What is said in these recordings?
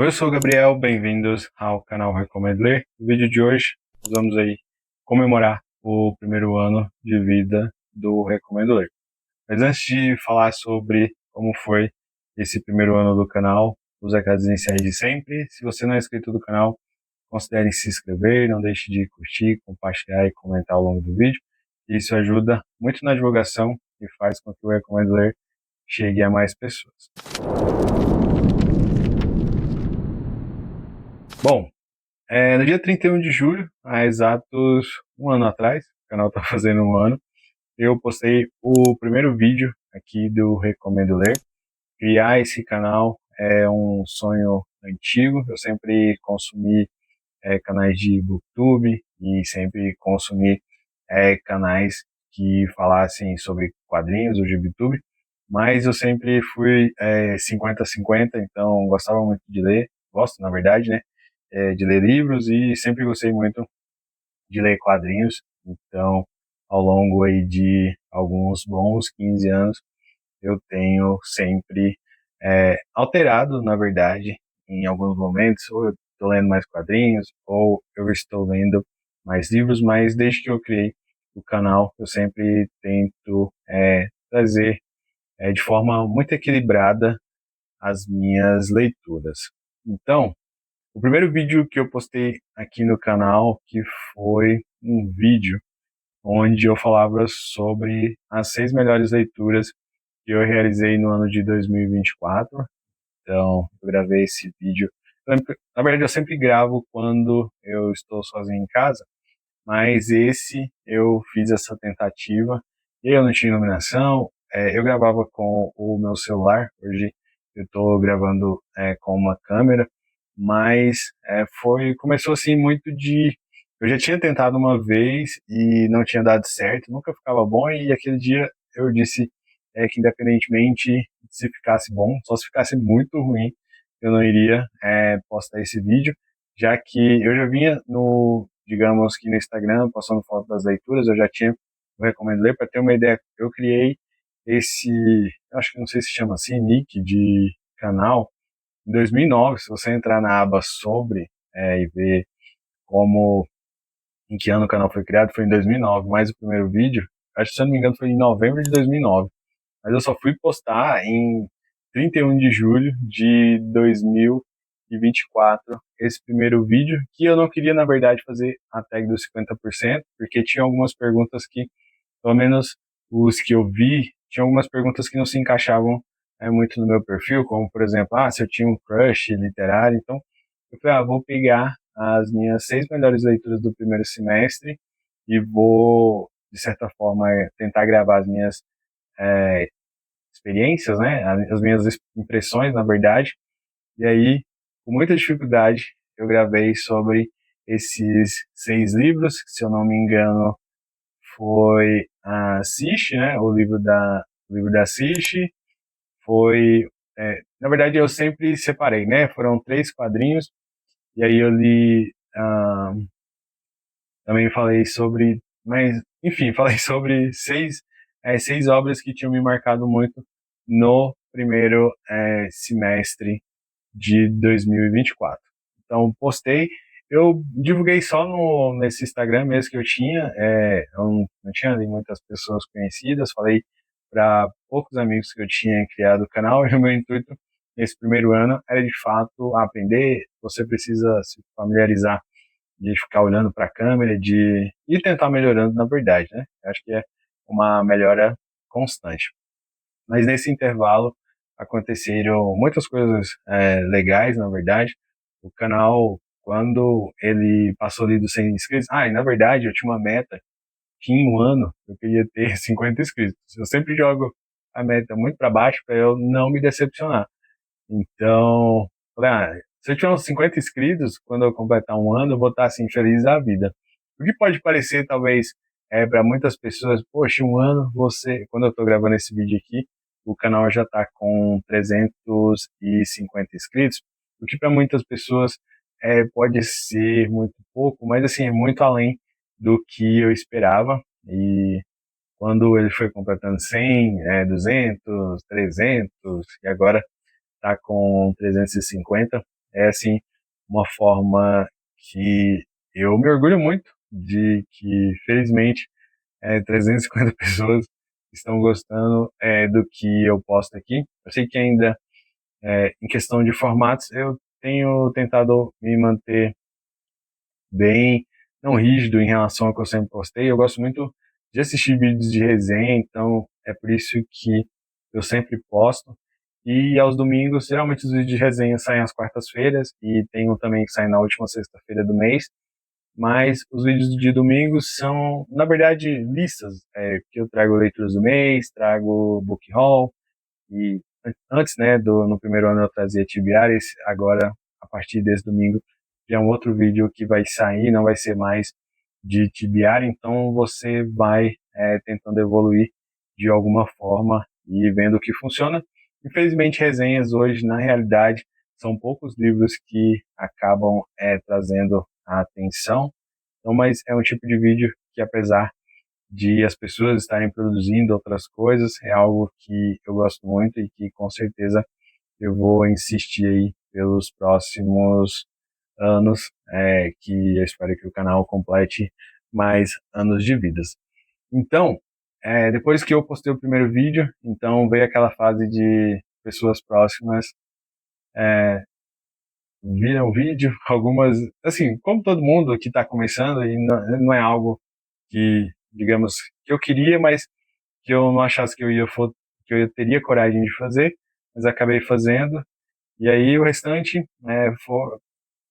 Oi, eu sou o Gabriel, bem-vindos ao canal Recomendo Ler. No vídeo de hoje, nós vamos aí comemorar o primeiro ano de vida do Recomendo Ler. Mas antes de falar sobre como foi esse primeiro ano do canal, os recados iniciais de sempre. Se você não é inscrito do canal, considere se inscrever, não deixe de curtir, compartilhar e comentar ao longo do vídeo. Isso ajuda muito na divulgação e faz com que o Recomendo Ler chegue a mais pessoas. Bom, no dia 31 de julho, há exatos um ano atrás, o canal está fazendo um ano, eu postei o primeiro vídeo aqui do Recomendo Ler. Criar esse canal é um sonho antigo, eu sempre consumi canais de BookTube e sempre consumi canais que falassem sobre quadrinhos ou de BookTube, mas eu sempre fui 50-50, então gostava muito de ler, gosto na verdade, né, de ler livros e sempre gostei muito de ler quadrinhos. Então, ao longo aí de alguns bons 15 anos, eu tenho sempre alterado, na verdade, em alguns momentos, ou eu estou lendo mais quadrinhos, ou eu estou lendo mais livros, mas desde que eu criei o canal, eu sempre tento trazer de forma muito equilibrada as minhas leituras. Então, o primeiro vídeo que eu postei aqui no canal, que foi um vídeo onde eu falava sobre as 6 melhores leituras que eu realizei no ano de 2024. Então, eu gravei esse vídeo. Na verdade, eu sempre gravo quando eu estou sozinho em casa, mas esse eu fiz essa tentativa e eu não tinha iluminação. Eu gravava com o meu celular, hoje eu estou gravando com uma câmera, mas começou assim muito de. Eu já tinha tentado uma vez e não tinha dado certo, nunca ficava bom, e aquele dia eu disse que independentemente se ficasse bom, só se ficasse muito ruim, eu não iria postar esse vídeo, já que eu já vinha digamos que no Instagram, postando foto das leituras, eu já tinha, eu recomendo ler, para ter uma ideia, eu criei esse, acho que não sei se chama assim, nick de canal, em 2009, se você entrar na aba sobre e ver como, em que ano o canal foi criado, foi em 2009, mas o primeiro vídeo, acho que se eu não me engano foi em novembro de 2009, mas eu só fui postar em 31 de julho de 2024 esse primeiro vídeo, que eu não queria, na verdade, fazer a tag dos 50%, porque tinha algumas perguntas que, pelo menos os que eu vi, tinha algumas perguntas que não se encaixavam muito no meu perfil, como, por exemplo, se eu tinha um crush literário. Então, eu falei, vou pegar as minhas 6 melhores leituras do primeiro semestre e vou, de certa forma, tentar gravar as minhas é, experiências, né, as minhas impressões, na verdade. E aí, com muita dificuldade, eu gravei sobre esses 6 livros, que, se eu não me engano, foi a Cici, né, o livro da Cici, foi, na verdade eu sempre separei, né, foram 3 quadrinhos, e aí eu li, também falei sobre, mas, enfim, falei sobre 6 obras que tinham me marcado muito no primeiro semestre de 2024. Então, postei, eu divulguei só nesse Instagram mesmo que eu tinha, eu não tinha ali muitas pessoas conhecidas, falei para poucos amigos que eu tinha criado o canal, e o meu intuito nesse primeiro ano era de fato aprender. Você precisa se familiarizar, de ficar olhando para a câmera, de e tentar melhorando, na verdade, né? Eu acho que é uma melhora constante. Mas nesse intervalo aconteceram muitas coisas legais, na verdade. O canal, quando ele passou ali dos 100 inscritos, e na verdade eu tinha uma meta que em um ano eu queria ter 50 inscritos. Eu sempre jogo a meta muito para baixo para eu não me decepcionar. Então, falei, se eu tiver uns 50 inscritos, quando eu completar um ano, eu vou estar assim, feliz da vida. O que pode parecer, talvez, para muitas pessoas, poxa, um ano, quando eu estou gravando esse vídeo aqui, o canal já está com 350 inscritos, o que para muitas pessoas pode ser muito pouco, mas assim, é muito além do que eu esperava. E quando ele foi completando 100, 200, 300, e agora está com 350. é assim uma forma que eu me orgulho muito de que, felizmente, 350 pessoas estão gostando do que eu posto aqui. Eu sei que ainda, em questão de formatos, eu tenho tentado me manter bem, não rígido em relação ao que eu sempre postei. Eu gosto muito de assistir vídeos de resenha, então é por isso que eu sempre posto. E aos domingos, geralmente os vídeos de resenha saem às quartas-feiras e tem um também que sai na última sexta-feira do mês. Mas os vídeos de domingo são, na verdade, listas, que eu trago leituras do mês, trago book haul, e antes, né, no primeiro ano eu trazia Tibiares, agora, a partir desse domingo, já é um outro vídeo que vai sair, não vai ser mais de Tibiar, então você vai tentando evoluir de alguma forma e vendo o que funciona. Infelizmente, resenhas hoje, na realidade, são poucos livros que acabam trazendo a atenção, então, mas é um tipo de vídeo que, apesar de as pessoas estarem produzindo outras coisas, é algo que eu gosto muito e que com certeza eu vou insistir aí pelos próximos anos, que eu espero que o canal complete mais anos de vidas. Então, depois que eu postei o primeiro vídeo, então veio aquela fase de pessoas próximas viram o vídeo, algumas, assim, como todo mundo que está começando, e não é algo que, digamos, que eu queria, mas que eu não achasse que eu teria coragem de fazer, mas acabei fazendo. E aí o restante,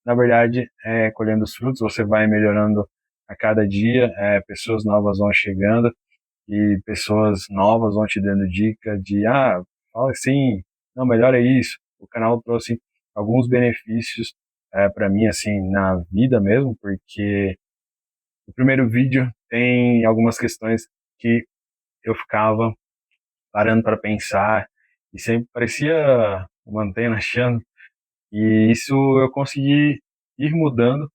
na verdade, colhendo os frutos, você vai melhorando a cada dia, pessoas novas vão chegando e pessoas novas vão te dando dica de, fala assim, não, melhor é isso. O canal trouxe alguns benefícios para mim, assim, na vida mesmo, porque o primeiro vídeo tem algumas questões que eu ficava parando para pensar e sempre parecia uma antena achando. E isso eu consegui ir mudando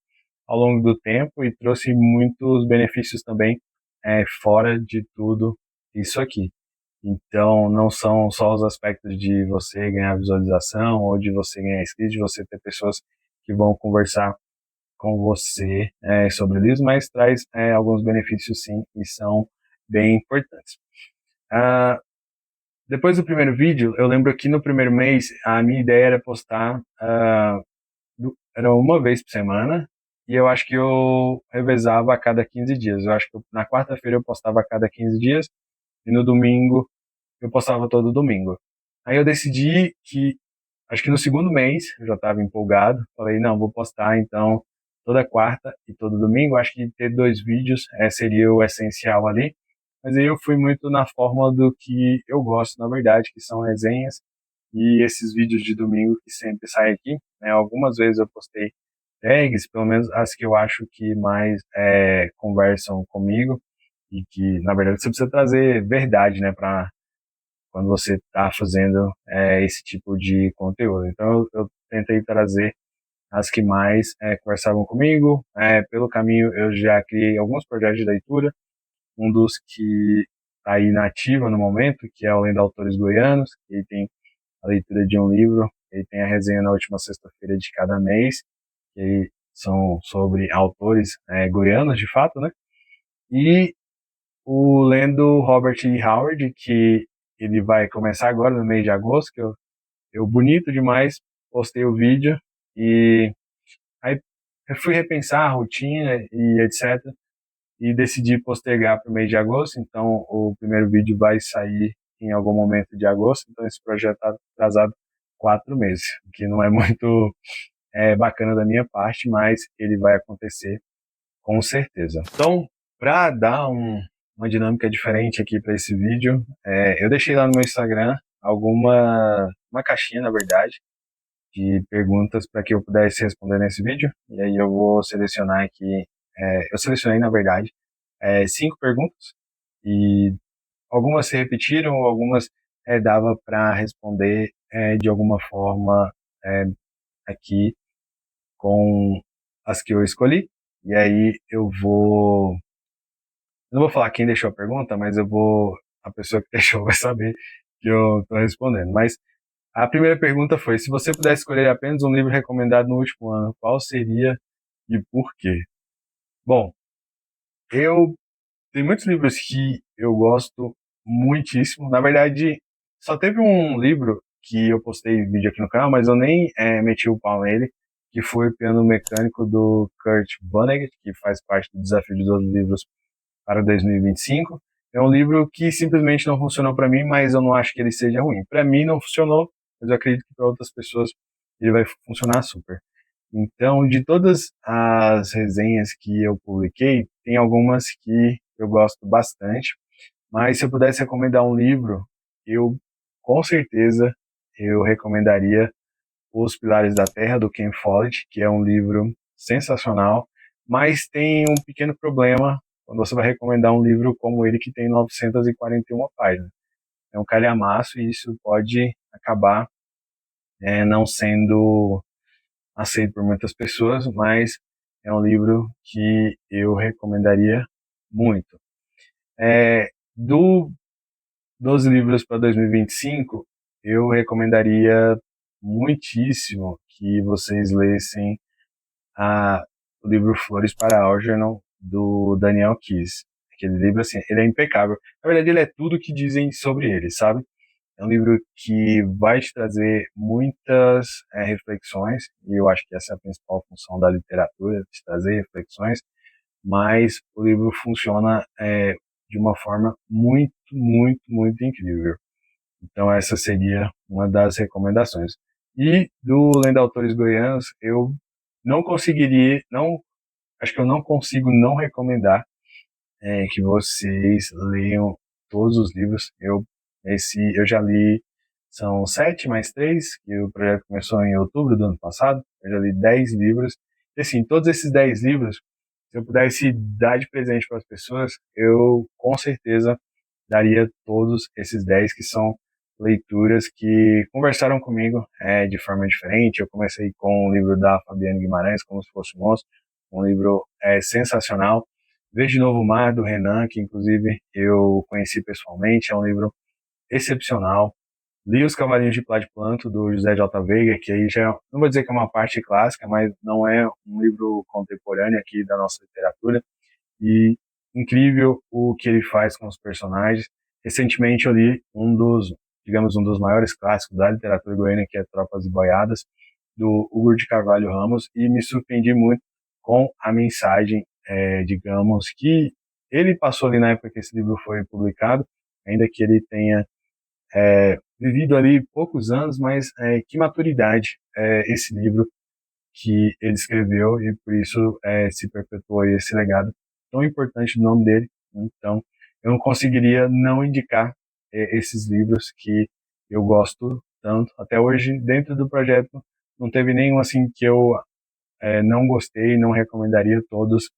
ao longo do tempo e trouxe muitos benefícios também fora de tudo isso aqui. Então, não são só os aspectos de você ganhar visualização ou de você ganhar inscritos, de você ter pessoas que vão conversar com você sobre isso, mas traz alguns benefícios sim e são bem importantes. Ah, Depois do primeiro vídeo, eu lembro que no primeiro mês a minha ideia era postar, era uma vez por semana, e eu acho que eu revezava a cada 15 dias. Eu acho que na quarta-feira eu postava a cada 15 dias, e no domingo eu postava todo domingo. Aí eu decidi que, acho que no segundo mês, eu já estava empolgado, falei, não, vou postar então toda quarta e todo domingo. Acho que ter 2 vídeos seria o essencial ali. Mas aí eu fui muito na forma do que eu gosto, na verdade, que são resenhas e esses vídeos de domingo que sempre saem aqui. Né? Algumas vezes eu postei tags, pelo menos as que eu acho que mais conversam comigo e que, na verdade, você precisa trazer verdade, né, para quando você está fazendo esse tipo de conteúdo. Então, eu tentei trazer as que mais conversavam comigo. Pelo caminho, eu já criei alguns projetos de leitura, um dos que está aí na ativa no momento, que é o Lendo Autores Goianos, que tem a leitura de um livro, ele tem a resenha na última sexta-feira de cada mês, que são sobre autores goianos, de fato, né? E o Lendo Robert E. Howard, que ele vai começar agora no mês de agosto, que eu bonito demais, postei o vídeo e aí eu fui repensar a rotina e etc. E decidi postergar para o mês de agosto, então o primeiro vídeo vai sair em algum momento de agosto, então esse projeto está atrasado 4 meses, o que não é muito bacana da minha parte, mas ele vai acontecer com certeza. Então, para dar uma dinâmica diferente aqui para esse vídeo, eu deixei lá no meu Instagram uma caixinha, na verdade, de perguntas para que eu pudesse responder nesse vídeo. E aí eu vou selecionar aqui, eu selecionei, na verdade, 5 perguntas e algumas se repetiram, algumas dava para responder de alguma forma aqui com as que eu escolhi. E aí não vou falar quem deixou a pergunta, mas a pessoa que deixou vai saber que eu estou respondendo. Mas A primeira pergunta foi: se você pudesse escolher apenas um livro recomendado no último ano, qual seria e por quê? Bom, eu tenho muitos livros que eu gosto muitíssimo. Na verdade, só teve um livro que eu postei vídeo aqui no canal, mas eu nem meti o pau nele, que foi o Piano Mecânico do Kurt Vonnegut, que faz parte do Desafio de 12 Livros para 2025. É um livro que simplesmente não funcionou para mim, mas eu não acho que ele seja ruim. Para mim não funcionou, mas eu acredito que para outras pessoas ele vai funcionar super. Então, de todas as resenhas que eu publiquei, tem algumas que eu gosto bastante, mas se eu pudesse recomendar um livro, eu com certeza eu recomendaria Os Pilares da Terra, do Ken Follett, que é um livro sensacional, mas tem um pequeno problema quando você vai recomendar um livro como ele, que tem 941 páginas. É um calhamaço e isso pode acabar não sendo aceito por muitas pessoas, mas é um livro que eu recomendaria muito. Do 12 livros para 2025, eu recomendaria muitíssimo que vocês lessem o livro Flores para Algernon, do Daniel Keyes. Aquele livro, assim, ele é impecável. Na verdade, ele é tudo que dizem sobre ele, sabe? É um livro que vai te trazer muitas reflexões, e eu acho que essa é a principal função da literatura, te trazer reflexões, mas o livro funciona de uma forma muito, muito, muito incrível. Então essa seria uma das recomendações. E do Lenda Autores Goianos, eu não conseguiria, não, acho que eu não consigo não recomendar que vocês leiam todos os livros. Eu já li, são 7 mais 3, que o projeto começou em outubro do ano passado. Eu já li 10 livros. E assim, todos esses 10 livros, se eu pudesse dar de presente para as pessoas, eu com certeza daria todos esses 10, que são leituras que conversaram comigo de forma diferente. Eu comecei com o livro da Fabiane Guimarães, Como Se Fosse um Monstro, um livro sensacional. Veja de Novo o Mar, do Renan, que inclusive eu conheci pessoalmente, é um livro excepcional. Li Os Cavalinhos de Plá de Planto, do José de Alta Veiga, que aí já, não vou dizer que é uma parte clássica, mas não é um livro contemporâneo aqui da nossa literatura. E incrível o que ele faz com os personagens. Recentemente eu li digamos, um dos maiores clássicos da literatura goiana, que é Tropas e Boiadas, do Hugo de Carvalho Ramos, e me surpreendi muito com a mensagem, digamos, que ele passou ali na época que esse livro foi publicado, ainda que ele tenha vivido ali poucos anos, mas que maturidade esse livro que ele escreveu, e por isso se perpetuou esse legado tão importante no nome dele. Então, eu não conseguiria não indicar esses livros que eu gosto tanto. Até hoje, dentro do projeto, não teve nenhum assim que eu não gostei, não recomendaria. Todos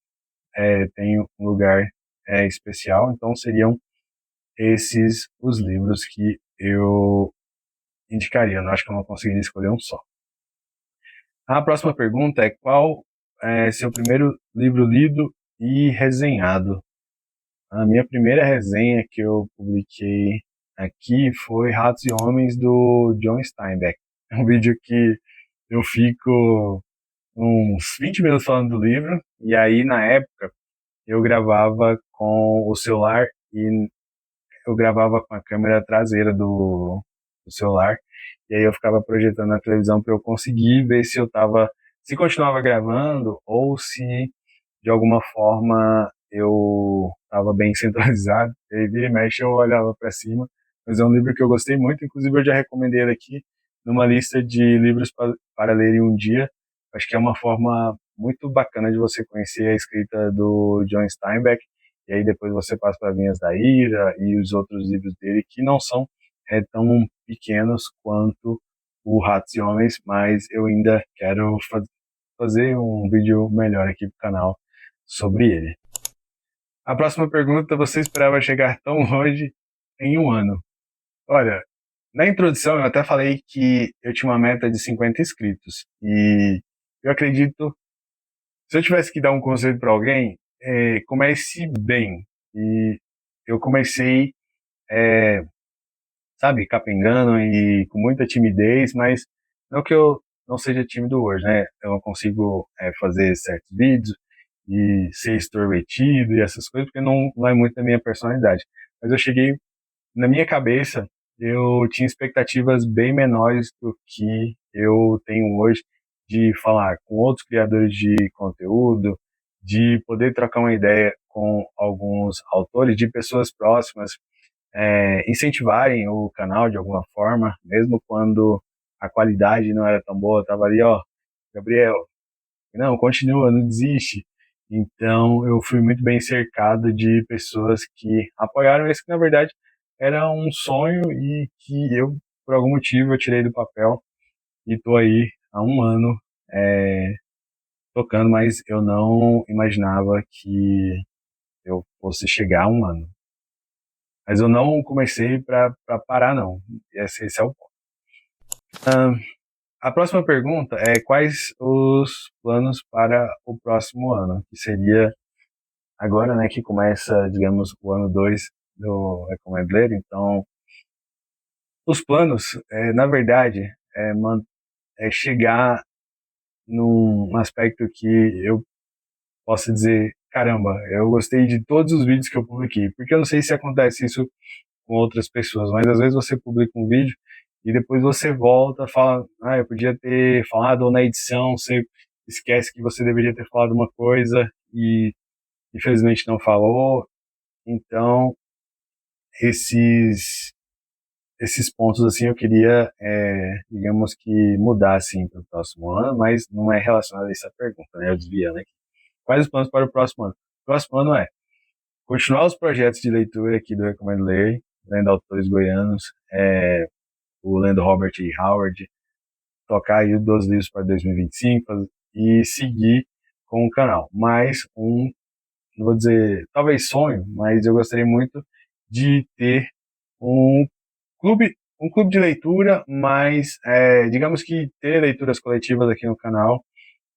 têm um lugar especial. Então, seriam esses os livros que eu indicaria. Eu não acho que eu não conseguiria escolher um só. A próxima pergunta é: qual é seu primeiro livro lido e resenhado? A minha primeira resenha que eu publiquei aqui foi Ratos e Homens, do John Steinbeck. É um vídeo que eu fico uns 20 minutos falando do livro, e aí na época eu gravava com o celular e eu gravava com a câmera traseira do celular, e aí eu ficava projetando na televisão para eu conseguir ver se eu tava, se continuava gravando ou se de alguma forma eu estava bem centralizado. E aí vira e mexe eu olhava para cima, mas é um livro que eu gostei muito, inclusive eu já recomendei ele aqui numa lista de livros para ler em um dia. Acho que é uma forma muito bacana de você conhecer a escrita do John Steinbeck, e aí depois você passa para Vinhas da Ira e os outros livros dele, que não são tão pequenos quanto o Ratos e Homens, mas eu ainda quero fazer um vídeo melhor aqui pro canal sobre ele. A próxima pergunta: você esperava chegar tão longe em um ano? Olha, na introdução eu até falei que eu tinha uma meta de 50 inscritos, e eu acredito, se eu tivesse que dar um conselho para alguém, comece bem. E eu comecei sabe, capengando e com muita timidez, mas não que eu não seja tímido hoje, né? Eu não consigo fazer certos vídeos e ser extrovertido e essas coisas, porque não é muito da minha personalidade. Mas eu cheguei, na minha cabeça, eu tinha expectativas bem menores do que eu tenho hoje de falar com outros criadores de conteúdo, de poder trocar uma ideia com alguns autores, de pessoas próximas, incentivarem o canal de alguma forma, mesmo quando a qualidade não era tão boa, tava ali, ó, Gabriel, não, continua, não desiste. Então, eu fui muito bem cercado de pessoas que apoiaram esse que, na verdade, era um sonho e que eu, por algum motivo, eu tirei do papel e tô aí há um ano tocando, mas eu não imaginava que eu fosse chegar a um ano. Mas eu não comecei para parar, não. Esse é o ponto. A próxima pergunta é quais os planos para o próximo ano, que seria agora, né, que começa, digamos, o ano 2 do Recomendo Ler. Então, os planos, na verdade, é chegar num aspecto que eu possa dizer, caramba, eu gostei de todos os vídeos que eu publiquei, porque eu não sei se acontece isso com outras pessoas, mas às vezes você publica um vídeo e depois você volta, fala, eu podia ter falado, ou na edição você esquece que você deveria ter falado uma coisa e infelizmente não falou. Então, esses esses pontos assim eu queria, digamos que mudar assim para o próximo ano, mas não é relacionado a essa pergunta, né? Eu desviando aqui. Quais os planos para o próximo ano? O próximo ano é continuar os projetos de leitura aqui do Recomendo Ler, lendo autores goianos, o lendo Robert E. Howard, tocar aí os 12 livros para 2025 e seguir com o canal. Mais um, não vou dizer, talvez sonho, mas eu gostaria muito de ter um clube de leitura, mas digamos que ter leituras coletivas aqui no canal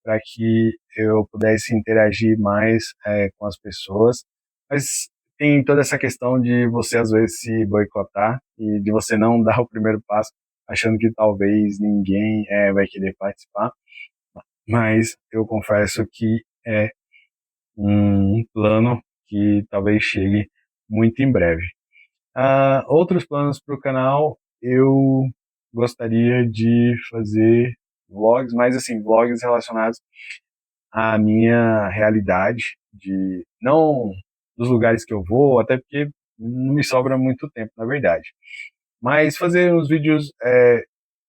para que eu pudesse interagir mais com as pessoas. Mas tem toda essa questão de você às vezes se boicotar e de você não dar o primeiro passo, achando que talvez ninguém vai querer participar. Mas eu confesso que é um plano que talvez chegue muito em breve. Outros planos para o canal, eu gostaria de fazer vlogs, mas assim, vlogs relacionados à minha realidade, de não dos lugares que eu vou, até porque não me sobra muito tempo, na verdade. Mas fazer uns vídeos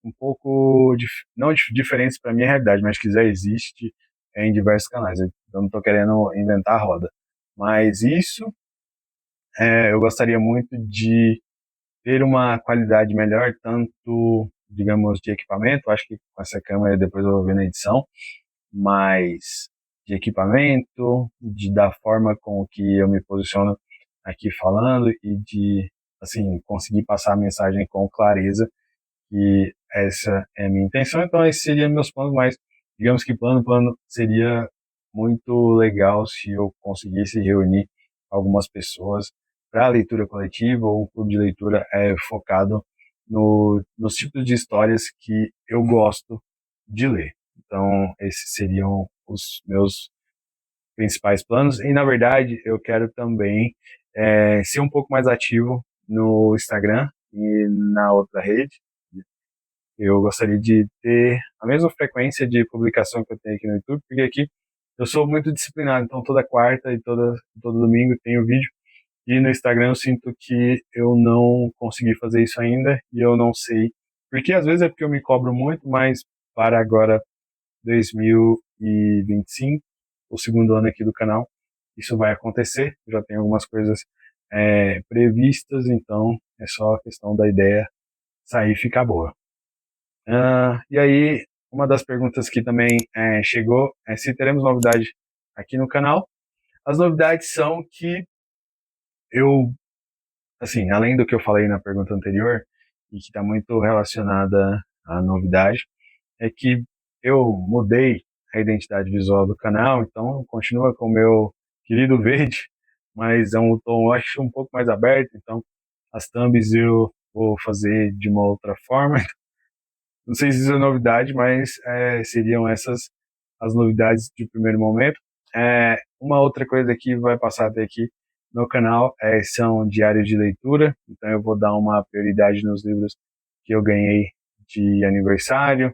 um pouco não diferentes para minha realidade, mas que já existe em diversos canais. Eu não estou querendo inventar a roda. Mas isso, eu gostaria muito de ter uma qualidade melhor, tanto, digamos, de equipamento, acho que com essa câmera depois eu vou ver na edição, mas de equipamento, da forma com que eu me posiciono aqui falando e de, assim, conseguir passar a mensagem com clareza, que essa é a minha intenção. Então, esses seriam meus planos, mas digamos que plano seria muito legal se eu conseguisse reunir algumas pessoas para a leitura coletiva ou um clube de leitura focado nos tipos de histórias que eu gosto de ler. Então, esses seriam os meus principais planos. E, na verdade, eu quero também ser um pouco mais ativo no Instagram e na outra rede. Eu gostaria de ter a mesma frequência de publicação que eu tenho aqui no YouTube, porque aqui eu sou muito disciplinado, então toda quarta e todo domingo tenho vídeo. E no Instagram eu sinto que eu não consegui fazer isso ainda e eu não sei. Porque às vezes é porque eu me cobro muito, mas para agora 2025, o segundo ano aqui do canal, isso vai acontecer. Já tem algumas coisas previstas, então é só a questão da ideia sair e ficar boa. E aí, uma das perguntas que também chegou é se teremos novidade aqui no canal. As novidades são que eu, assim, além do que eu falei na pergunta anterior, e que está muito relacionada à novidade, é que eu mudei a identidade visual do canal, então continua com o meu querido verde, mas é um tom, eu acho, um pouco mais aberto, então as thumbs eu vou fazer de uma outra forma. Não sei se isso é novidade, mas seriam essas as novidades de primeiro momento. Uma outra coisa que vai passar até aqui no canal são diários de leitura, então eu vou dar uma prioridade nos livros que eu ganhei de aniversário,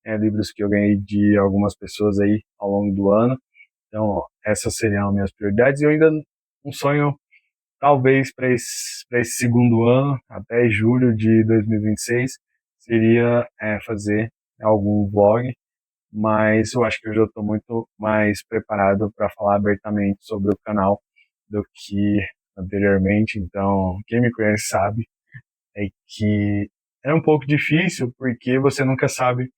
livros que eu ganhei de algumas pessoas aí ao longo do ano. Então, essas seriam as minhas prioridades. E eu ainda um sonho, talvez, para esse segundo ano, até julho de 2026, seria fazer algum vlog, mas eu acho que eu já estou muito mais preparado para falar abertamente sobre o canal do que anteriormente. Então, quem me conhece sabe que é um pouco difícil, porque você nunca sabe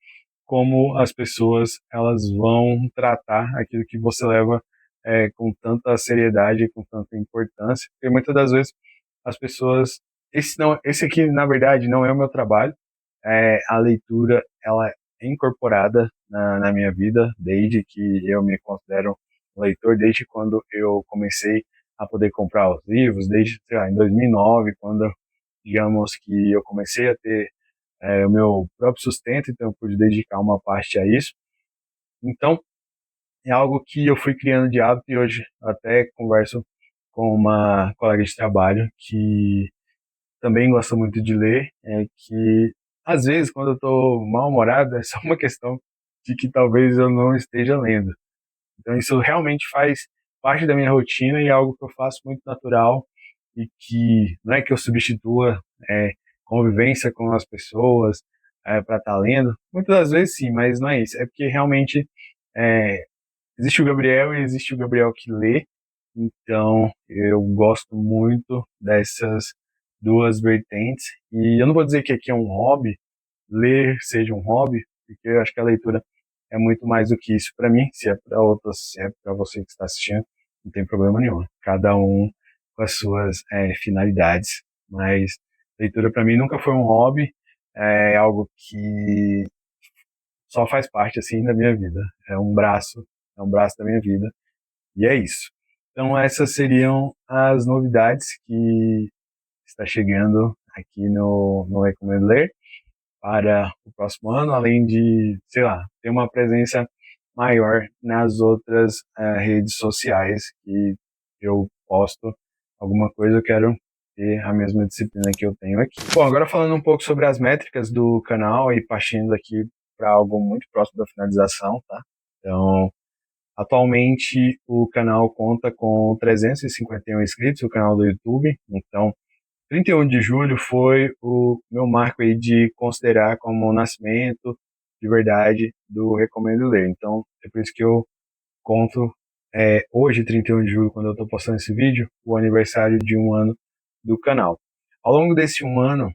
como as pessoas elas vão tratar aquilo que você leva com tanta seriedade, com tanta importância. Porque muitas das vezes as pessoas, esse aqui na verdade não é o meu trabalho. A leitura ela é incorporada na minha vida desde que eu me considero um leitor, desde quando eu comecei a poder comprar os livros, desde, sei lá, em 2009, quando digamos que eu comecei a ter o meu próprio sustento, então eu pude dedicar uma parte a isso. Então, é algo que eu fui criando de hábito e hoje até converso com uma colega de trabalho que também gosta muito de ler, que às vezes quando eu estou mal-humorado é só uma questão de que talvez eu não esteja lendo. Então isso realmente faz parte da minha rotina e é algo que eu faço muito natural e que não é que eu substitua convivência com as pessoas para estar lendo. Muitas das vezes sim, mas não é isso. É porque realmente é, existe o Gabriel e existe o Gabriel que lê. Então eu gosto muito dessas duas vertentes. E eu não vou dizer que aqui é um hobby, ler seja um hobby, porque eu acho que a leitura é muito mais do que isso para mim. Se é para outras, se é para você que está assistindo, não tem problema nenhum. Cada um com as suas finalidades. Mas leitura para mim nunca foi um hobby, é algo que só faz parte assim da minha vida. É um braço da minha vida. E é isso. Então essas seriam as novidades que está chegando aqui no Recomendo Ler para o próximo ano, além de, sei lá, ter uma presença maior nas outras redes sociais que eu posto alguma coisa, eu quero ter a mesma disciplina que eu tenho aqui. Bom, agora falando um pouco sobre as métricas do canal e partindo aqui para algo muito próximo da finalização, tá? Então, atualmente o canal conta com 351 inscritos, o canal do YouTube, então 31 de julho foi o meu marco aí de considerar como o nascimento de verdade do Recomendo Ler. Então, é por isso que eu conto hoje, 31 de julho, quando eu estou postando esse vídeo, o aniversário de um ano do canal. Ao longo desse um ano,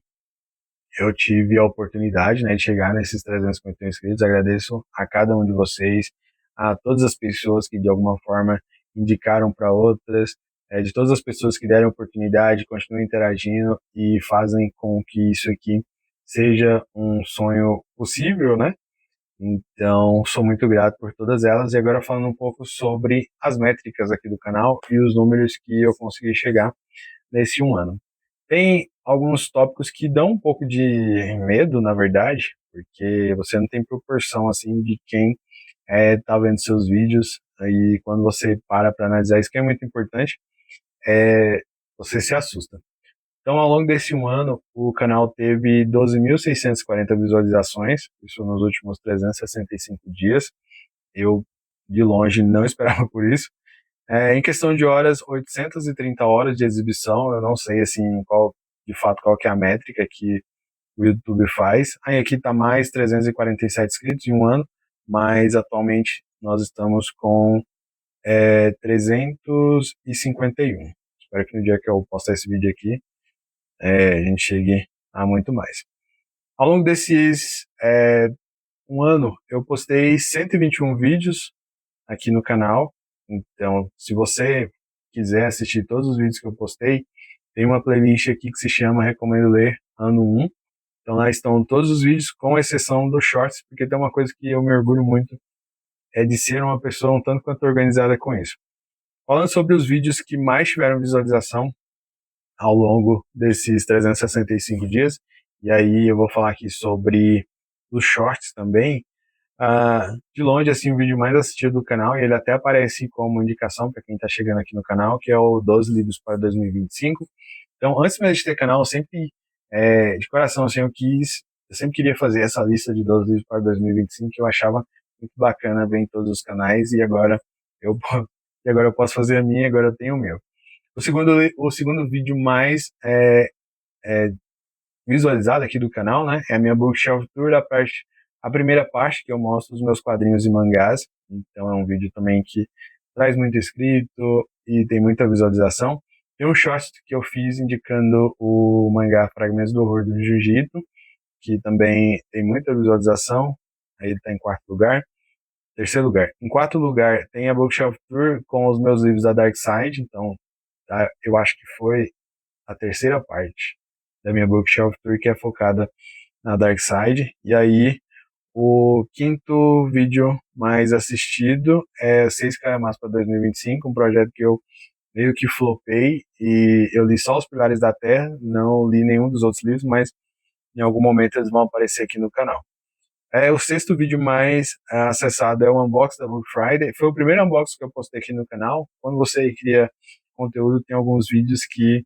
eu tive a oportunidade, né, de chegar nesses 351 inscritos. Agradeço a cada um de vocês, a todas as pessoas que de alguma forma indicaram para outras, de todas as pessoas que deram oportunidade, continuam interagindo e fazem com que isso aqui seja um sonho possível, né? Então, sou muito grato por todas elas. E agora falando um pouco sobre as métricas aqui do canal e os números que eu consegui chegar nesse um ano. Tem alguns tópicos que dão um pouco de medo, na verdade, porque você não tem proporção assim de quem tá vendo seus vídeos e quando você para analisar isso, que é muito importante, você se assusta. Então, ao longo desse um ano, o canal teve 12.640 visualizações, isso nos últimos 365 dias. Eu, de longe, não esperava por isso. Em questão de horas, 830 horas de exibição. Eu não sei assim de fato qual que é a métrica que o YouTube faz. Aí aqui está mais 347 inscritos em um ano, mas atualmente nós estamos com 351. Espero que no dia que eu postar esse vídeo aqui, a gente chegue a muito mais. Ao longo desses um ano, eu postei 121 vídeos aqui no canal. Então, se você quiser assistir todos os vídeos que eu postei, tem uma playlist aqui que se chama Recomendo Ler Ano 1. Então lá estão todos os vídeos, com exceção dos shorts, porque tem uma coisa que eu me orgulho muito, é de ser uma pessoa um tanto quanto organizada com isso. Falando sobre os vídeos que mais tiveram visualização, ao longo desses 365 dias. E aí eu vou falar aqui sobre os shorts também. De longe, assim, o vídeo mais assistido do canal, e ele até aparece como indicação para quem está chegando aqui no canal, que é o 12 livros para 2025. Então, antes mesmo de ter canal, eu sempre, de coração, assim, eu sempre queria fazer essa lista de 12 livros para 2025, que eu achava muito bacana ver em todos os canais, eu, e agora eu posso fazer a minha, agora eu tenho o meu. O segundo vídeo mais visualizado aqui do canal, né, é a minha Bookshelf Tour, a primeira parte que eu mostro os meus quadrinhos e mangás. Então é um vídeo também que traz muito inscrito e tem muita visualização. Tem um short que eu fiz indicando o mangá Fragmentos do Horror do Jiu-Jitsu, que também tem muita visualização. Aí ele está em quarto lugar. Terceiro lugar. Em quarto lugar, tem a Bookshelf Tour com os meus livros da Dark Side. Então, tá, eu acho que foi a terceira parte da minha Bookshelf Tour que é focada na Dark Side. E aí, o quinto vídeo mais assistido é 6 Karamas para 2025, um projeto que eu meio que flopei e eu li só Os Pilares da Terra, não li nenhum dos outros livros, mas em algum momento eles vão aparecer aqui no canal. O sexto vídeo mais acessado é o unboxing da Book Friday. Foi o primeiro unboxing que eu postei aqui no canal. Quando você cria conteúdo, tem alguns vídeos que,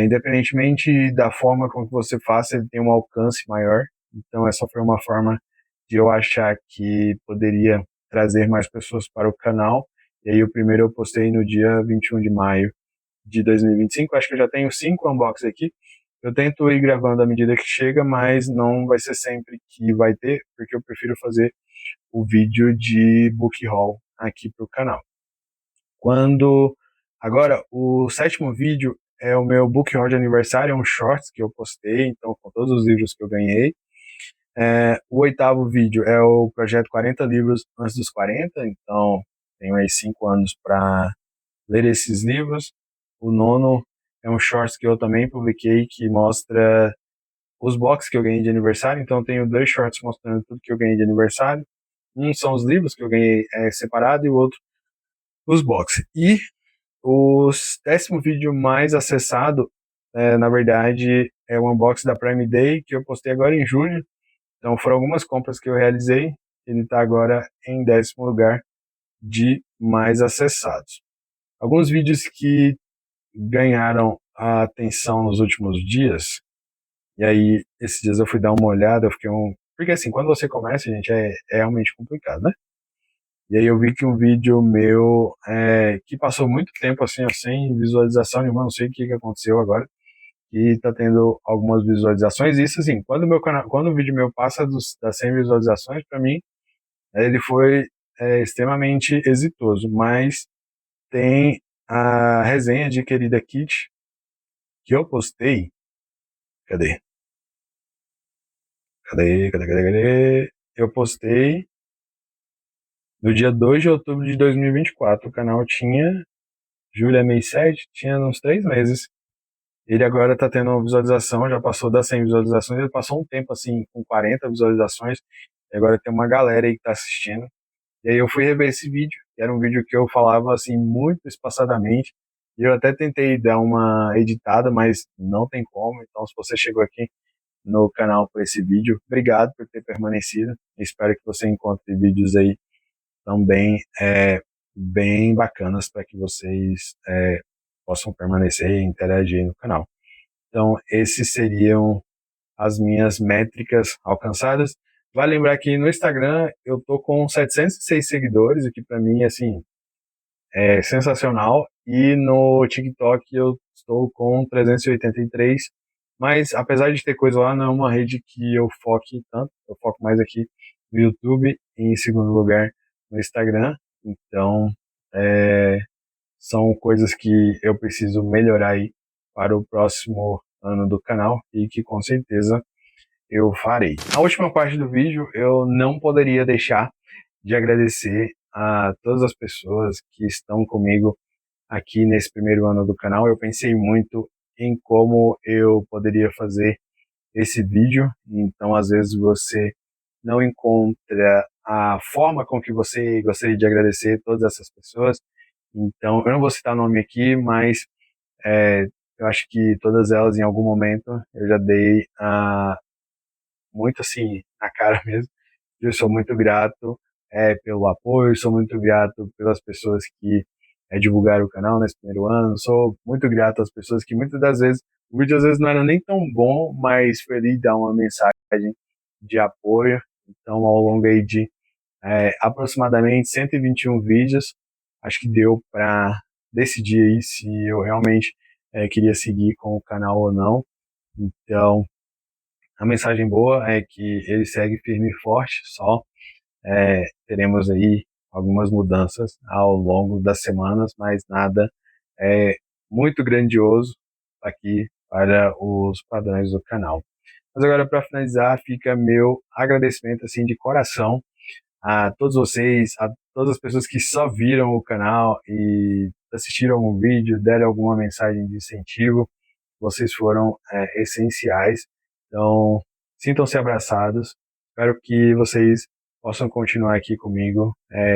independentemente da forma como que você faça, ele tem um alcance maior. Então, essa foi uma forma de eu achar que poderia trazer mais pessoas para o canal. E aí, o primeiro eu postei no dia 21 de maio de 2025. Acho que eu já tenho 5 unboxings aqui. Eu tento ir gravando à medida que chega, mas não vai ser sempre que vai ter, porque eu prefiro fazer o vídeo de book haul aqui para o canal. Agora, o sétimo vídeo é o meu book haul de aniversário, é um shorts que eu postei, então com todos os livros que eu ganhei. O oitavo vídeo é o projeto 40 livros antes dos 40, então tenho aí 5 anos para ler esses livros. O nono é um shorts que eu também publiquei que mostra os boxes que eu ganhei de aniversário, então eu tenho 2 shorts mostrando tudo que eu ganhei de aniversário. Um são os livros que eu ganhei separado e o outro os boxes. E o décimo vídeo mais acessado, na verdade, é o unboxing da Prime Day, que eu postei agora em julho. Então foram algumas compras que eu realizei. Ele está agora em 10º lugar de mais acessados. Alguns vídeos que ganharam a atenção nos últimos dias, e aí esses dias eu fui dar uma olhada, eu fiquei Porque assim, quando você começa, gente, é realmente complicado, né? E aí eu vi que um vídeo meu, que passou muito tempo assim, ó, sem visualização nenhuma, não sei o que aconteceu agora, e tá tendo algumas visualizações. Isso assim, quando o vídeo meu passa das 100 visualizações, para mim, ele foi extremamente exitoso. Mas tem a resenha de Querida Kitty, que eu postei. Cadê? Cadê? Eu postei no dia 2 de outubro de 2024. O canal tinha, julho é mês 7, tinha uns 3 meses. Ele agora tá tendo uma visualização, já passou das 100 visualizações, ele passou um tempo assim com 40 visualizações, e agora tem uma galera aí que tá assistindo. E aí eu fui rever esse vídeo, que era um vídeo que eu falava assim muito espaçadamente, e eu até tentei dar uma editada, mas não tem como. Então, se você chegou aqui no canal por esse vídeo, obrigado por ter permanecido. Espero que você encontre vídeos aí também bem bacanas para que vocês possam permanecer e interagir no canal. Então, esses seriam as minhas métricas alcançadas. Vale lembrar que no Instagram eu tô com 706 seguidores, o que para mim assim é sensacional, e no TikTok eu estou com 383. Mas apesar de ter coisa lá, não é uma rede que eu foque tanto. Eu foco mais aqui no YouTube e em segundo lugar no Instagram. Então, é, são coisas que eu preciso melhorar aí para o próximo ano do canal e que com certeza eu farei. A última parte do vídeo eu não poderia deixar de agradecer a todas as pessoas que estão comigo aqui nesse primeiro ano do canal. Eu pensei muito em como eu poderia fazer esse vídeo, então às vezes você não encontra a forma com que você gostaria de agradecer todas essas pessoas. Então eu não vou citar nome aqui, mas Eu acho que todas elas, em algum momento, eu já dei muito assim, na cara mesmo. Eu sou muito grato pelo apoio, sou muito grato pelas pessoas que divulgaram o canal nesse primeiro ano, sou muito grato às pessoas que muitas das vezes, o vídeo às vezes não era nem tão bom, mas foi ali dar uma mensagem de apoio. Então, ao longo aí de aproximadamente 121 vídeos, acho que deu para decidir aí se eu realmente queria seguir com o canal ou não. Então, a mensagem boa é que ele segue firme e forte, só teremos aí algumas mudanças ao longo das semanas, mas nada muito grandioso aqui para os padrões do canal. Mas agora, para finalizar, fica meu agradecimento assim de coração a todos vocês, a todas as pessoas que só viram o canal e assistiram algum vídeo, deram alguma mensagem de incentivo. Vocês foram essenciais. Então, sintam-se abraçados. Espero que vocês possam continuar aqui comigo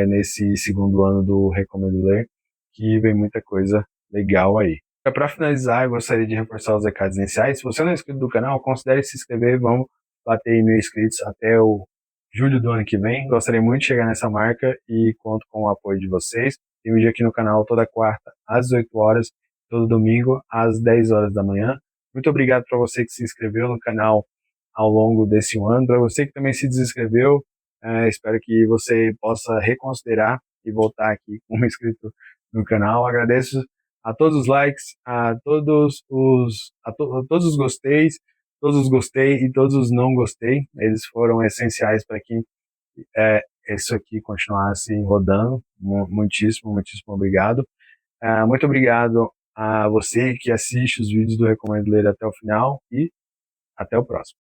nesse segundo ano do Recomendo Ler, que vem muita coisa legal aí. Para finalizar, eu gostaria de reforçar os recados iniciais. Se você não é inscrito do canal, considere se inscrever. Vamos bater em 1.000 inscritos até o julho do ano que vem. Gostaria muito de chegar nessa marca e conto com o apoio de vocês. Tem vídeo aqui no canal toda quarta às 18 horas, todo domingo às 10 horas da manhã. Muito obrigado para você que se inscreveu no canal ao longo desse ano. Para você que também se desinscreveu, espero que você possa reconsiderar e voltar aqui como inscrito no canal. Agradeço a todos os likes, a todos os gosteis, todos os gostei e todos os não gostei. Eles foram essenciais para que isso aqui continuasse rodando. Muitíssimo, muitíssimo obrigado. Muito obrigado a você que assiste os vídeos do Recomendo Ler até o final e até o próximo.